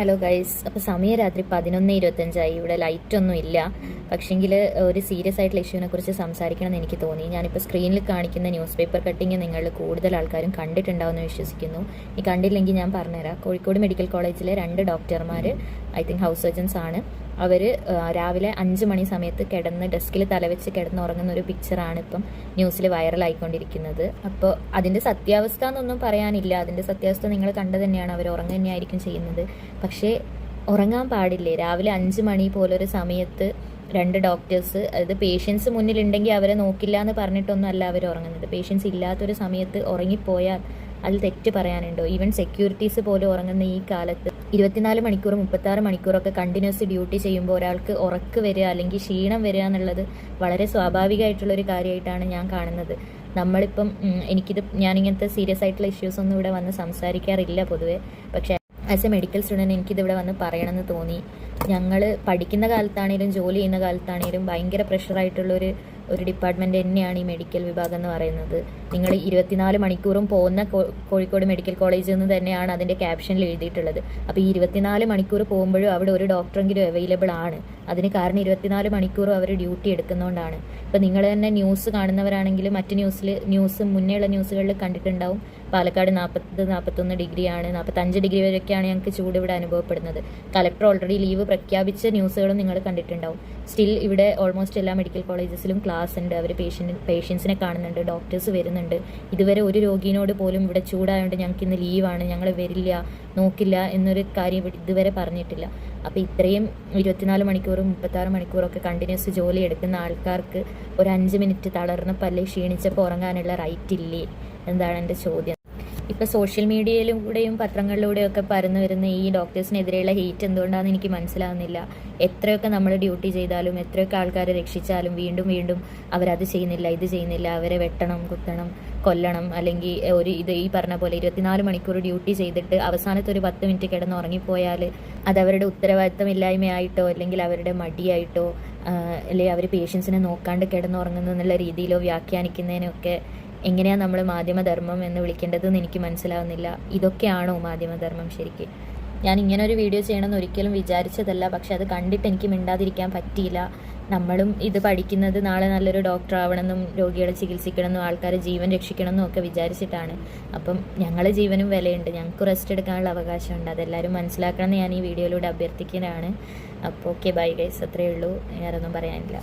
Hello guys, അപ്പോൾ സമയം രാത്രി 11:25 ഇവിടെ ലൈറ്റൊന്നും ഇല്ല. പക്ഷെങ്കിൽ ഒരു സീരിയസ് ആയിട്ടുള്ള ഇഷ്യൂവിനെ കുറിച്ച് സംസാരിക്കണം എന്ന് എനിക്ക് തോന്നി. ഞാനിപ്പോൾ സ്ക്രീനിൽ കാണിക്കുന്ന ന്യൂസ് പേപ്പർ കട്ടിങ് നിങ്ങൾ കൂടുതൽ ആൾക്കാരും കണ്ടിട്ടുണ്ടാവുമെന്ന് വിശ്വസിക്കുന്നു. ഈ കണ്ടില്ലെങ്കിൽ ഞാൻ പറഞ്ഞുതരാം. കോഴിക്കോട് മെഡിക്കൽ കോളേജിലെ 2 ഡോക്ടർമാർ, ഐ തിങ്ക് ഹൗസ് സർജൻസ് ആണ്, അവർ രാവിലെ 5 മണി സമയത്ത് കിടന്ന് ഡെസ്കിൽ തലവെച്ച് കിടന്നുറങ്ങുന്ന ഒരു പിക്ചറാണ് ഇപ്പം ന്യൂസിൽ വൈറലായിക്കൊണ്ടിരിക്കുന്നത്. അപ്പോൾ അതിൻ്റെ സത്യാവസ്ഥ എന്നൊന്നും പറയാനില്ല. അതിൻ്റെ സത്യാവസ്ഥ നിങ്ങൾ കണ്ടു തന്നെയാണ്. അവർ ഉറങ്ങുക തന്നെയായിരിക്കും ചെയ്യുന്നത്. പക്ഷേ ഉറങ്ങാൻ പാടില്ലേ? രാവിലെ 5 മണി പോലൊരു സമയത്ത് 2 ഡോക്ടേഴ്സ്, അതായത് പേഷ്യൻസ് മുന്നിലുണ്ടെങ്കിൽ അവരെ നോക്കില്ല എന്ന് പറഞ്ഞിട്ടൊന്നും അല്ല അവർ ഉറങ്ങുന്നത്. പേഷ്യൻസ് ഇല്ലാത്തൊരു സമയത്ത് ഉറങ്ങിപ്പോയാൽ അതിൽ തെറ്റ് പറയാനുണ്ടോ? ഈവൻ സെക്യൂരിറ്റീസ് പോലും ഉറങ്ങുന്ന ഈ കാലത്ത് 24 മണിക്കൂർ 36 മണിക്കൂറൊക്കെ കണ്ടിന്യൂസ് ഡ്യൂട്ടി ചെയ്യുമ്പോൾ ഒരാൾക്ക് ഉറക്ക് വരിക അല്ലെങ്കിൽ ക്ഷീണം വരിക എന്നുള്ളത് വളരെ സ്വാഭാവികമായിട്ടുള്ളൊരു കാര്യമായിട്ടാണ് ഞാൻ കാണുന്നത്. നമ്മളിപ്പം ഞാനിങ്ങനത്തെ സീരിയസ് ആയിട്ടുള്ള ഇഷ്യൂസ് ഒന്നും ഇവിടെ വന്ന് സംസാരിക്കാറില്ല പൊതുവേ. പക്ഷേ ആസ് എ മെഡിക്കൽ സ്റ്റുഡൻറ്റ് എനിക്കിതിവിടെ വന്ന് പറയണമെന്ന് തോന്നി. ഞങ്ങൾ പഠിക്കുന്ന കാലത്താണേലും ജോലി ചെയ്യുന്ന കാലത്താണേലും ഭയങ്കര പ്രഷറായിട്ടുള്ളൊരു ഡിപ്പാർട്ട്മെൻറ്റ് തന്നെയാണ് ഈ മെഡിക്കൽ വിഭാഗം എന്ന് പറയുന്നത്. നിങ്ങൾ 24 മണിക്കൂറും പോകുന്ന കോഴിക്കോട് മെഡിക്കൽ കോളേജിൽ നിന്ന് തന്നെയാണ് അതിൻ്റെ ക്യാപ്ഷനിൽ എഴുതിയിട്ടുള്ളത്. അപ്പോൾ ഈ 24 മണിക്കൂർ പോകുമ്പോഴും അവിടെ ഒരു ഡോക്ടറെങ്കിലും അവൈലബിൾ ആണ്. അതിന് കാരണം 24 മണിക്കൂറും അവർ ഡ്യൂട്ടി എടുക്കുന്നതുകൊണ്ടാണ്. ഇപ്പോൾ നിങ്ങൾ തന്നെ ന്യൂസ് കാണുന്നവരാണെങ്കിൽ മറ്റ് ന്യൂസ് മുന്നേയുള്ള ന്യൂസുകളിൽ കണ്ടിട്ടുണ്ടാവും. പാലക്കാട് 40-41 ഡിഗ്രിയാണ്, 45 ഡിഗ്രി വരെയൊക്കെയാണ് ഞങ്ങൾക്ക് ചൂട് ഇവിടെ അനുഭവപ്പെടുന്നത്. കലക്ടർ ഓൾറെഡി ലീവ് പ്രഖ്യാപിച്ച ന്യൂസുകളും നിങ്ങൾ കണ്ടിട്ടുണ്ടാവും. സ്റ്റിൽ ഇവിടെ ഓൾമോസ്റ്റ് എല്ലാ മെഡിക്കൽ കോളേജസിലും ക്ലാസ് ഉണ്ട്. അവർ പേഷ്യൻസിനെ കാണുന്നുണ്ട്, ഡോക്ടേഴ്സ് വരുന്നുണ്ട്. ഇതുവരെ ഒരു രോഗിയോട് പോലും ഇവിടെ ചൂടായതുകൊണ്ട് ഞങ്ങൾക്ക് ഇന്ന് ലീവാണ്, ഞങ്ങൾ വരില്ല, നോക്കില്ല എന്നൊരു കാര്യം ഇതുവരെ പറഞ്ഞിട്ടില്ല. അപ്പോൾ ഇത്രയും 24 മണിക്കൂറും 36 മണിക്കൂറൊക്കെ കണ്ടിന്യൂസ് ജോലി എടുക്കുന്ന ആൾക്കാർക്ക് ഒരു 5 മിനിറ്റ് തളർന്ന പല്ല് ക്ഷീണിച്ചപ്പോൾ ഉറങ്ങാനുള്ള റൈറ്റ് ഇല്ലേ? എന്താണ് എൻ്റെ ചോദ്യം. ഇപ്പോൾ സോഷ്യൽ മീഡിയയിലൂടെയും പത്രങ്ങളിലൂടെയൊക്കെ പരന്നു വരുന്ന ഈ ഡോക്ടേഴ്സിനെതിരെയുള്ള ഹെയ്റ്റ് എന്തുകൊണ്ടാണെന്ന് എനിക്ക് മനസ്സിലാവുന്നില്ല. എത്രയൊക്കെ നമ്മൾ ഡ്യൂട്ടി ചെയ്താലും എത്രയൊക്കെ ആൾക്കാരെ രക്ഷിച്ചാലും വീണ്ടും വീണ്ടും അവരത് ചെയ്യുന്നില്ല, ഇത് ചെയ്യുന്നില്ല, അവരെ വെട്ടണം, കുത്തണം, കൊല്ലണം, അല്ലെങ്കിൽ ഈ പറഞ്ഞ പോലെ 24 മണിക്കൂർ ഡ്യൂട്ടി ചെയ്തിട്ട് അവസാനത്തെ ഒരു 10 മിനിറ്റ് കിടന്ന് ഉറങ്ങിപ്പോയാൽ അതവരുടെ ഉത്തരവാദിത്തമില്ലായ്മയായിട്ടോ അല്ലെങ്കിൽ അവരുടെ മടിയായിട്ടോ അല്ലെങ്കിൽ അവർ പേഷ്യൻസിനെ നോക്കാണ്ട് കിടന്നുറങ്ങുന്നു എന്നുള്ള രീതിയിലോ വ്യാഖ്യാനിക്കുന്നതിനൊക്കെ എങ്ങനെയാണ് നമ്മൾ മാധ്യമധർമ്മം എന്ന് വിളിക്കേണ്ടതെന്ന് എനിക്ക് മനസ്സിലാവുന്നില്ല. ഇതൊക്കെയാണോ മാധ്യമധർമ്മം ശരിക്കും? ഞാൻ ഇങ്ങനെ ഒരു വീഡിയോ ചെയ്യണമെന്ന് ഒരിക്കലും വിചാരിച്ചതല്ല. പക്ഷെ അത് കണ്ടിട്ട് എനിക്ക് മിണ്ടാതിരിക്കാൻ പറ്റിയില്ല. നമ്മളും ഇത് പഠിക്കുന്നത് നാളെ നല്ലൊരു ഡോക്ടർ ആവണമെന്നും രോഗികളെ ചികിത്സിക്കണമെന്നും ആൾക്കാരെ ജീവൻ രക്ഷിക്കണമെന്നും ഒക്കെ വിചാരിച്ചിട്ടാണ്. അപ്പം ഞങ്ങളുടെ ജീവനും വിലയുണ്ട്, ഞങ്ങൾക്ക് റെസ്റ്റ് എടുക്കാനുള്ള അവകാശമുണ്ട്. അതെല്ലാവരും മനസ്സിലാക്കണമെന്ന് ഞാൻ ഈ വീഡിയോയിലൂടെ അഭ്യർത്ഥിക്കുന്നതാണ്. അപ്പോൾ ഓക്കെ, ബൈ ഗൈസ്, അത്രയേ ഉള്ളൂ. വേറൊന്നും പറയാനില്ല.